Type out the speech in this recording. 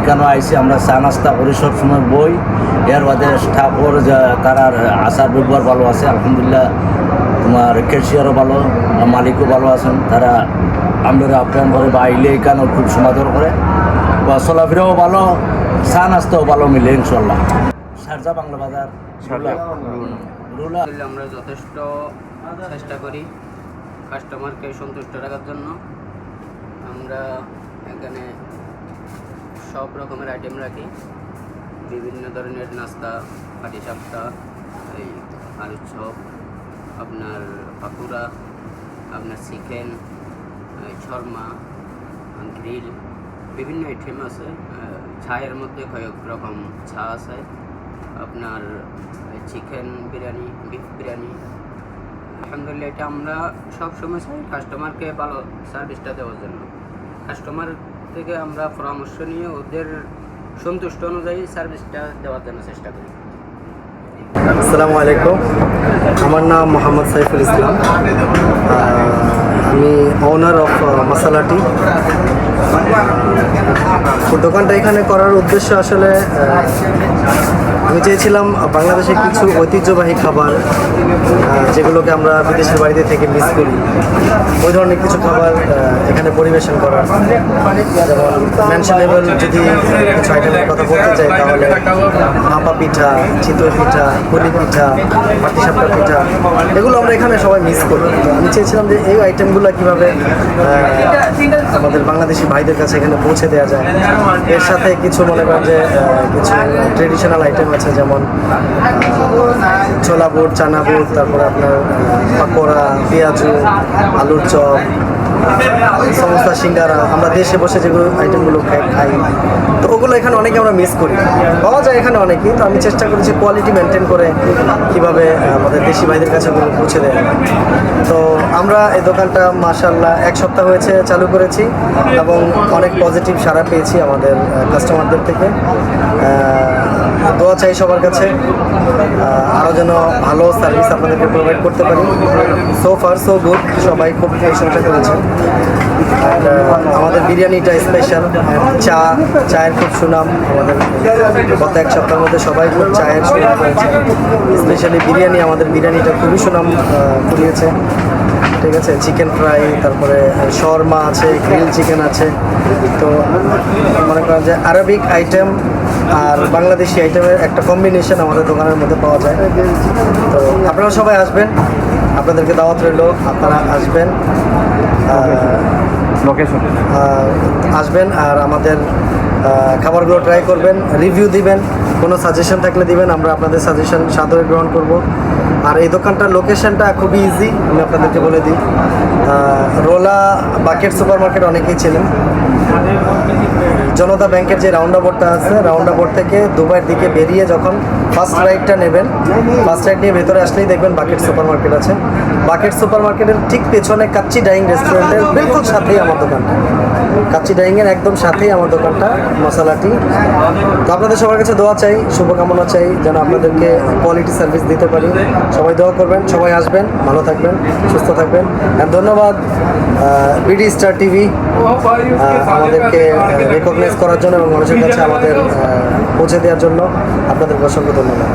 এখানে আইসি আমরা চা নাস্তা করি সবসময় বই এর বাদে স্টাফর তারার আচার ব্যবহার ভালো আছে আলহামদুলিল্লাহ। তোমার ক্যাশিয়ারও ভালো, মালিকও ভালো আছেন। তারা আমরা আপ্যায়ন করে বা আইলে এখানেও খুব সমাদর করে বা চলাফেরাও ভালো, চা নাস্তাও ভালো মিলে ইনশাল্লাহ। শারজা বাংলা বাজার আমরা যথেষ্ট চেষ্টা করি কাস্টমারকে সন্তুষ্ট রাখার জন্য। আমরা এখানে সব রকমের আইটেম রাখি, বিভিন্ন ধরনের নাস্তা, পাটিসাপটা, এই আলুর চপ, আপনার পাকুড়া, আপনার চিকেন, শর্মা, গ্রিল, বিভিন্ন আইটেম আছে। ছায়ের মধ্যে কয়েক রকম ছা আছে, আপনার চিকেন বিরিয়ানি, বিফ বিরিয়ানি। আলহামদুলিল্লাহ এটা আমরা সবসময় চাই কাস্টমারকে ভালো সার্ভিসটা দেওয়ার জন্য। কাস্টমার থেকে আমরা পরামর্শ নিয়ে ওদের সন্তুষ্ট অনুযায়ী সার্ভিসটা দেওয়ার জন্য চেষ্টা করি। আসসালামু আলাইকুম, আমার নাম মোহাম্মদ সাইফুল ইসলাম। আমি ওনার অফ মশালাটি। দোকানটা এখানে করার উদ্দেশ্য আসলে আমি চেয়েছিলাম বাংলাদেশের কিছু ঐতিহ্যবাহী খাবার যেগুলোকে আমরা বিদেশের বাড়িতে থেকে মিস করি, ওই ধরনের কিছু খাবার এখানে পরিবেশন করার। যেমন মেনশনেবল যদি কিছু আইটেমের কথা বলতে চাই তাহলে ভাপা পিঠা, চিতই পিঠা, পুলি পিঠা, পাটিসাপটা পিঠা, এগুলো আমরা এখানে সবাই মিস করি। আমি চেয়েছিলাম যে এই আইটেমগুলো কীভাবে আমাদের বাংলাদেশি ভাইদের কাছে এখানে পৌঁছে দেওয়া যায়। এর সাথে কিছু মনে করেন যে কিছু ট্রেডিশনাল আইটেম আছে, যেমন ছোলা বুট, চানা বুট, তারপরে আপনার পাকোড়া, পেঁয়াজু, আলুর চপ, সমস্যা, সিঙ্গারা, আমরা দেশে বসে যেগুলো আইটেমগুলো খাই, তো ওগুলো এখানে অনেকে আমরা মিস করি। পাওয়া যায় এখানে অনেকেই, তো আমি চেষ্টা করেছি কোয়ালিটি মেনটেন করে কীভাবে আমাদের দেশি ভাইদের কাছে ওগুলো পৌঁছে দেয়। তো আমরা এই দোকানটা মাশাআল্লাহ 1 সপ্তাহ হয়েছে চালু করেছি এবং অনেক পজিটিভ সাড়া পেয়েছি আমাদের কাস্টমারদের থেকে। দোয়া চাই সবার কাছে আরও যেন ভালো সার্ভিস আপনাদেরকে প্রোভাইড করতে পারি। সো ফার সো গুড, সবাই খুব প্রশংসা করেছে। আর আমাদের বিরিয়ানিটা স্পেশাল, চায়ের খুব সুনাম। আমাদের গত 1 সপ্তাহের মধ্যে সবাই খুব চায়ের সুনাম করেছে, স্পেশালি বিরিয়ানি, আমাদের বিরিয়ানিটা খুবই সুনাম কুড়িয়েছে। ঠিক আছে, চিকেন ফ্রাই, তারপরে শর্মা আছে, গ্রিল চিকেন আছে। তো মনে করেন যে আরবিক আইটেম আর বাংলাদেশি আইটেমের একটা কম্বিনেশন আমাদের দোকানের মধ্যে পাওয়া যায়। তো আপনারা সবাই আসবেন, আপনাদেরকে দাওয়াত রইল, আপনারা আসবেন, আসবেন আর আমাদের খাবারগুলো ট্রাই করবেন, রিভিউ দিবেন, কোনো সাজেশন থাকলে দিবেন, আমরা আপনাদের সাজেশন সাদরে গ্রহণ করব। আর এই দোকানটার লোকেশনটা খুবই ইজি, আমি আপনাদেরকে বলে দিই। রোলা বাকেট সুপার মার্কেট অনেকেই ছিলেন, জনতা ব্যাংকের যে রাউন্ড আবাউটটা আছে, রাউন্ড আবাউট থেকে দুবাইয়ের দিকে বেরিয়ে যখন ফার্স্ট রাইডটা নেবেন, ফার্স্ট রাইড নিয়ে ভেতরে আসলেই দেখবেন বাকেট সুপার মার্কেট আছে। বাকেট সুপার মার্কেটের ঠিক পেছনে কাচ্চি ডাইং রেস্টুরেন্টের বিলকুল সাথেই আমার দোকানটা, কাচ্চি ডাইংয়ের একদম সাথেই আমার দোকানটা মশালাটি। তো আপনাদের সবার কাছে দোয়া চাই, শুভকামনা চাই যেন আপনাদেরকে কোয়ালিটি সার্ভিস দিতে পারি। সবাই দোয়া করবেন, সবাই আসবেন, ভালো থাকবেন, সুস্থ থাকবেন। ধন্যবাদ বিডি স্টার টিভি আমাদেরকে রেকগনাইজ করার জন্য এবং মানুষের কাছে আমাদের পৌঁছে দেওয়ার জন্য আপনাদের অসংখ্য ধন্যবাদ।